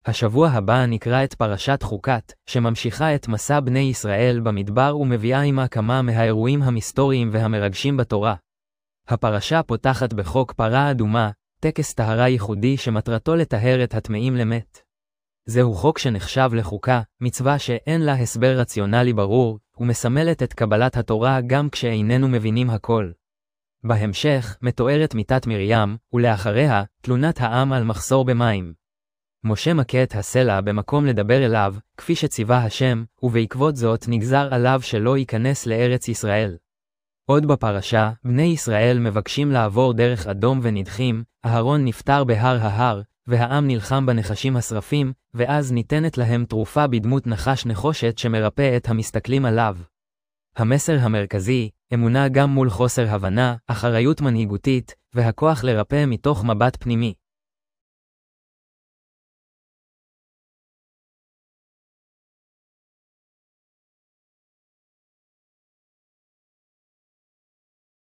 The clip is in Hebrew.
השבוע הבא נקרא את פרשת חוקת, שממשיכה את מסע בני ישראל במדבר ומביאה עמה כמה מהאירועים המסתוריים והמרגשים בתורה. הפרשה פותחת בחוק פרה אדומה, טקס טהרה ייחודי שמטרתו לטהר את הטמאים למת. זהו חוק שנחשב לחוקה, מצווה שאין לה הסבר רציונלי ברור, ומסמלת את קבלת התורה גם כשאיננו מבינים הכל. בהמשך, מתוארת מיתת מרים, ולאחריה, תלונת העם על מחסור במים. משה מכה את הסלע במקום לדבר אליו, כפי שציווה השם, ובעקבות זאת נגזר עליו שלא ייכנס לארץ ישראל. עוד בפרשה, בני ישראל מבקשים לעבור דרך אדום ונדחים, אהרון נפטר בהר ההר, והעם נלחם בנחשים השרפים, ואז ניתנת להם תרופה בדמות נחש נחושת שמרפא את המסתכלים עליו. המסר המרכזי, אמונה גם מול חוסר הבנה, אחריות מנהיגותית, והכוח לרפא מתוך מבט פנימי.